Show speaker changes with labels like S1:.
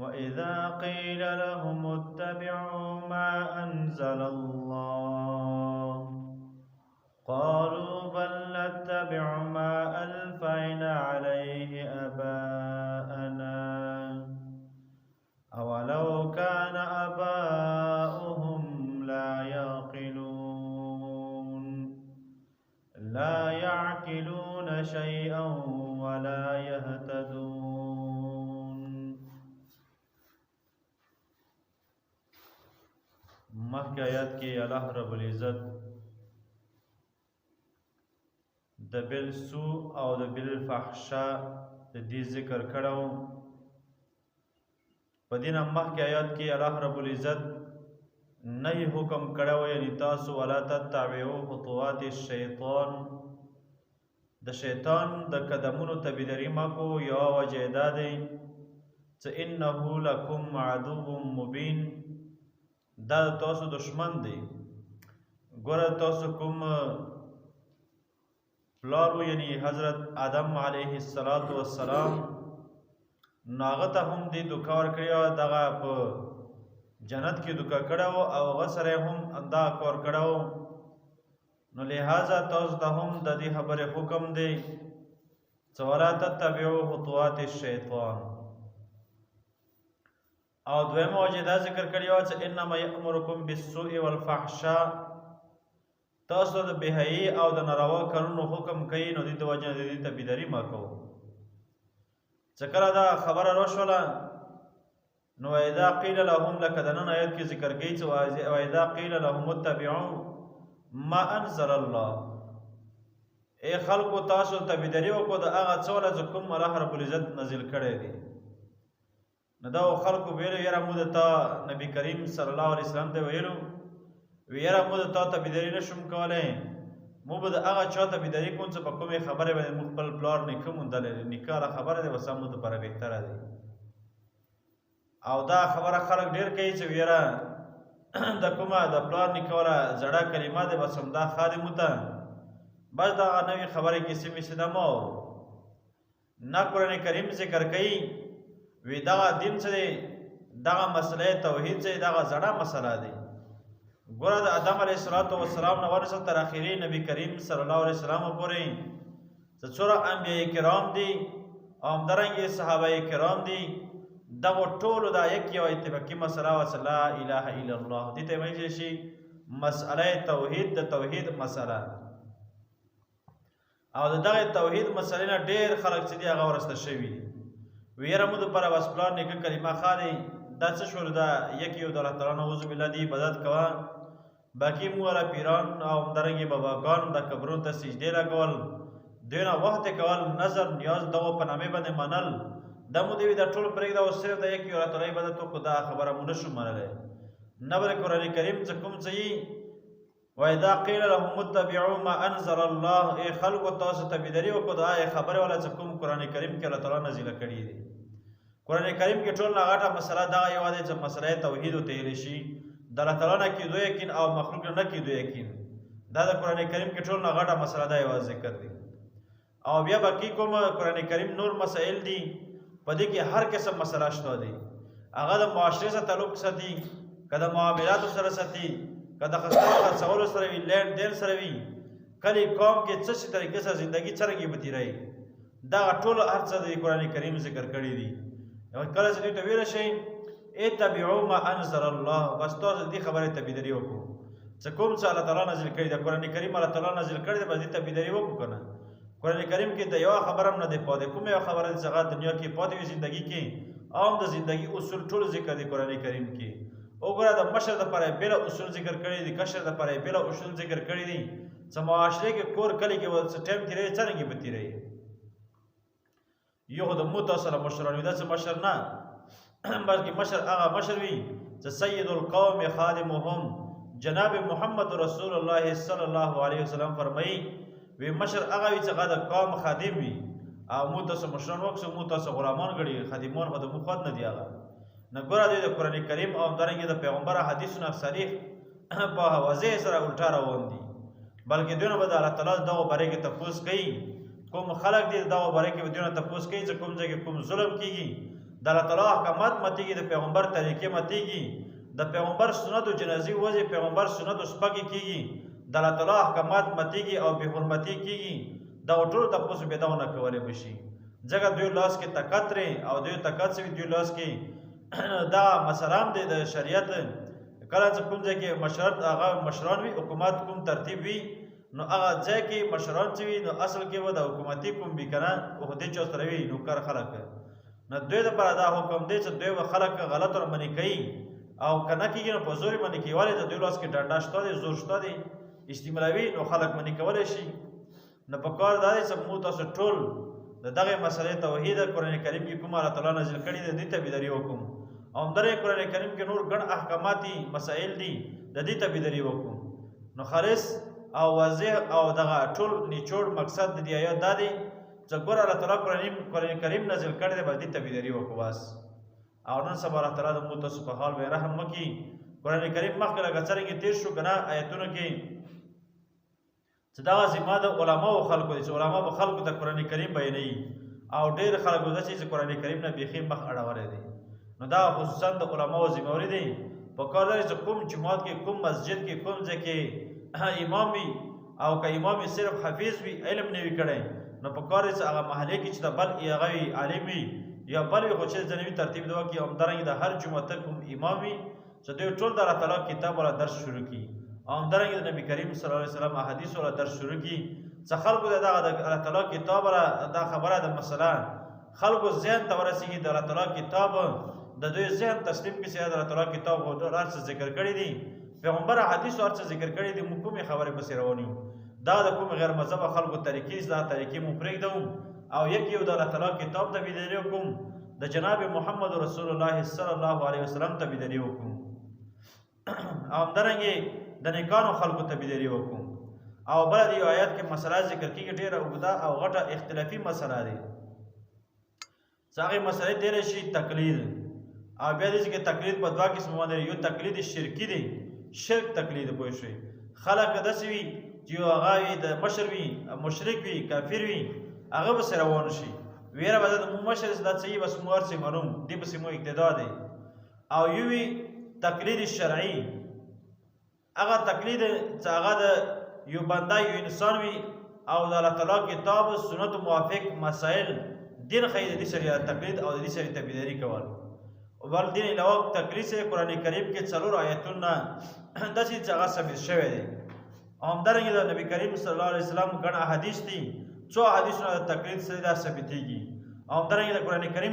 S1: وإذا قيل لهم اتبعوا ما أنزل الله قالوا بل نتبع ما ألفينا عليه آباءنا أولو كان آباؤهم لا يعقلون شيئا ولا يهتدون. مخکې آیات کې الله رب العزت د بالسوء او د بالفحشاء د دې ذکر کړو. په دې نه مخکې آیات کې الله رب العزت نه حکم کړو یعنی تاسو ولا تتبعوا خطوات الشیطان د شیطان د قدمونو تابعداري مه کوو. یوه وجه دا دی چې انه لکم عدو مبین دا د تاسو دشمن دی. ګوره تاسو کوم پلار یعنی حضرت آدم علیه السلام نو هغه ته هم دې دوکه ورکړې وه، دغه په جنت کې دوکه کړی و او هغه سره هم دا کار کړی و. نو لہذا تاسو ته هم د دې خبرې حکم دی چې ولا تتبعوا خطوات الشیطان. او دویمه وجه دا ذکر کړې وه چې انما یأمرکم بالسوء والفحشاء تاسو د بېحیي او د ناروا کارونو حکم کوي. نو دې د وجې نه د دې تابعداري مه کوو. چې کله دا خبره وشوله نو اذا قیل لهم لکه د نن آیت کې ذکر کوي چې واذا قیل لهم اتبعوا ما انزل الله ای خلقو تاسو تابعداري وکړو د هغه څه چې کوم الله رب العزت نازل کړی دی. نو دا خلقو ویلو یاره موږ ته نبی کریم صلی الله علیه وسلم ته ویلو یاره موږ ته تابعداري نشم کولی، موږ به د هغه چا تابعداري کوو چې په کومې خبرې باندې موږ خپل پلار نیکه موندلی دی. نیکه هغه خبره دی بس موږ دپاره بهتره دی. او دا خبره خلک ډېر کوي چې یاره د کومه د پلار نیکه والا زړه کلمه دی بس همدا خادمو ته بس دغه نوې خبرې کیسې میسې ده مه اورو. نه قرآن کریم ذکر کوي وی دغه دین څه دی، دغه مسله توحید څه دی، دغه زړه مسله دی. ګوره د آدم علیه السلام نه ورسره تر اخري نبی کریم صلی الله علیه وسلم پورې چې څومره انبیاء کرام دي او همدارنګې صحابه کرام دي دغو ټولو دا یک یو اتفاقي مسله وه چې لا اله الا الله. دې ته ویلی شي مسئله توحید، د توحید مسله. او د دغې توحید مسلې نه ډېر خلک چې دي هغه ورسته شوي دي. وی یاره موږ دپاره بس پلار نیکه کلمه ښه دی، دا څه شول دا یک یو د الله تعالی نعوذ بالله دی عبادت کوه، باقي موږ والا پیران او همدارنګې باباګان د قبرونو ته سجدې لګول، دوی نه وخت کول، نظر نیاز دغو په نامې باندې منل، دا مو دی دا ټول پرېږده او صرف د یک یو الله تعالی عبادت وکړو. دا خبره مو نشو منلی. نه به د قرآن کریم څه کوم څه یي واذا قیل لهم اتبعوا ما انزل الله ای خلقو تاسو تابعداري وکړو د هغې خبرې والا څه کوم قرآن کریم کې الله تعالی نازله کړي دي. قرآن کریم کې ټول نه غټه مسله دغه یوه دی چې مسله توحید ورته ویلی شي، د الله تعالی نه کېدو یقین او مخلوق نه کېدو یقین. دا د قرآن کریم کې ټول نه غټه مسله دا یوه ذکر دی. او بیا باقي کوم قرآن کریم نور مسائل دي په دې کې هر قسم مسله شته دی. هغه د معاشرې سره تعلق ساتي، که د معاملاتو سره ساتي، که د خرڅولو سره وي، لین دین سره وي، کلي قوم کې څه شي طریقې سره زندګي څرنګې به تېروي، دغه ټول هر څه د قرآن کریم ذکر کړي دي. کله چې دوی ته ویلی شي اتبعوا ما انزل الله بس تاسو دې خبرې تابعداري وکړو چې کوم څه الله تعالی نازل کړي د قرآن کریم الله تعالی نازل کړي دی بس دې تابعداري وکړو که نه. قرآن کریم کې د یوه خبره هم نه دی پاتې، کومه یوه خبره چې هغه دنیا کې پاتې وي زندګي کې او هم د زندګي اصول ټول ذکر دی قرآن کریم کې. وګوره د مشر دپاره یې بېله اصول ذکر کړي دي، کشر دپاره یې بېله اصول ذکر کړي دي چې معاشرې کې کور کلي کې څه ټایم تېروي څرنګې به تېروي. یو خو د مو تاسو سره مشران وي، داسې مشر نه بلکې مشر هغه مشر وي چې سید القوم خادمهم جناب محمد رسول الله صلی الله علیه وسلم فرمایي وی مشر هغه وي چې هغه د قوم خادم وي او مو تاسو مشران وکړو مو تاسو غلامان ګڼي، خادمان خو د مو خود نه دي هغه. نه ګوره دوی د قرآن کریم او همدارنګې د پیغمبر حدیثونه صریح په واضح سره الټا روان دي، بلکې دوی نه به د الله تعالی دغو بارے کې تپوس کوي. کوم خلک دي دغو بارے کې به دوی نه تپوس کوي چې کوم ځای کې کوم ظلم کېږي د الله تعالی احکامات ماتېږي، د پیغمبر طریقې ماتېږي، د پیغمبر سنت او جنازي وځي، پیغمبر سنت او سپکې کېږي، د الله تعالی احکامات ماتېږي او بې حرمتي کېږي، دغو ټولو تپوس بیا دغه نه کولی به شي. ځکه دوی لاس کې طاقت دی او دوی طاقت شوي دوی لاس کې دغه مسله هم دی د شریعت. کله چې کوم ځای کې هغه مشران وي، حکومت کوم ترتیب وي، نو هغه ځای کې مشران چې وي نو اصل کې به د حکومتي کوم وي که نه عهدې چا سره وي نوکر خلک، نو دوی دپاره دا حکم دی چې دوی به خلک غلط ور منې کوي او که نه کېږي نو په زور یې منې کولی د دوی لاس کې ډنډه شته دی، زور شته دی، استعمالوي نو خلک منې کولی شي. نو په کار دا دی چې موږ تاسو ټول د دغې مسلې توحید قرآن کریم کې کوم الله تعالی نازل کړي دی دې تابعداري وکړو، او همدارنګه قرآن کریم کې نور ګڼ احکامات دي، مسائل دي، د دې تابعداري وکړو. نو خالص او واضح او دغه ټول نیچوړ مقصد د دې آیات دا دی چې ګوره الله تعالی قرآن کریم نازل کړی دی، به دې تابعداري وکړو بس. او نن سبا الله تعالی د موږ تاسو په حال به رحم وکړي. قرآن کریم مخکې لکه څرنګه تېر شو که نه آیتونو کې چې دغه ذمه د علماو خلکو دی چې علما به خلکو ته قرآن کریم بیانوي، او ډېر خلک به داسې چې قرآن کریم نه بیخي مخ اړولی دی. نو دا خصوصا د علماو ذمهواري دی. په کار دا چې کوم جومات کې کوم مسجد کې کوم ځای کې امام وي او که امام صرف حفیظ وي علم نه وي کړی، نو په کار دی چې هغه محلې کې چې د بل هغه وي عالم وي یا بل وي خو چې ځنوي ترتیب دی وکړي، او همدارنګه د هر جومات کوم امام وي چې دوی ټول د الله تعالی کتاب والا درس شروع کړي، او همدارنګه د نبي کریم صلی الله علیه وسلم احادیث والا درس شروع کړي چې خلکو ته دغه د الله تعالی کتاب والا دا خبره د مثلا خلکو ذهن ته ورسېږي، د الله تعالی کتاب د دوی ذهن تسلیم کړي چې د الله تعالی کتاب هر څه ذکر کړي دي، پیغمبر حدیث هر څه ذکر کړي دي، موږ کومې خبرې پسې روان یو. دا د کوم غیر مذهبه خلکو طریقې دا طریقې مو پرېږدو او یو د الله تعالی کتاب ته تابعداري وکړو، د جناب محمد رسول الله صلی الله علیه وسلم ته تابعداري وکړو، او همدارنګې د نیکانو خلکو ته تابعداري وکړو. او بله د یو آیات کې مسله ذکر کېږي ډېره اوږده او غټه اختلافي مسله دی چې هغې مسلې تېری شي تقلید، او بیا دې کې تقلید په دوه قسمه باندې یو تقلید شرکي دی، شرک تقلید پوه شئ. خلک داسې وي چې یو هغه وي د مشر وي مشرک وي کافر وي هغه پسې روان شي، ویره به د مو مشر دا څه وي بس مو هر څه معلوم دې پسې مو اقتدا دی. او یو وي تقلید شرعي، هغه تقلید چې هغه د یو بنده یو انسان وي او د الله تعالی کتاب سنت موافق مسائل دین ښیي د دې سره تقلید او د دې سره تابعداري کول. او بل دین علاوه تقلید سره قرآن کریم کې 4 آیتونه داسې چې هغه ثابت شوی دی، او همدارنګه د نبی کریم صلی الله علیه وسلم ګڼ احادیث دي، څو احادیثونه د تقلید سره دا ثابتېږي، او همدارنګه د قرآن کریم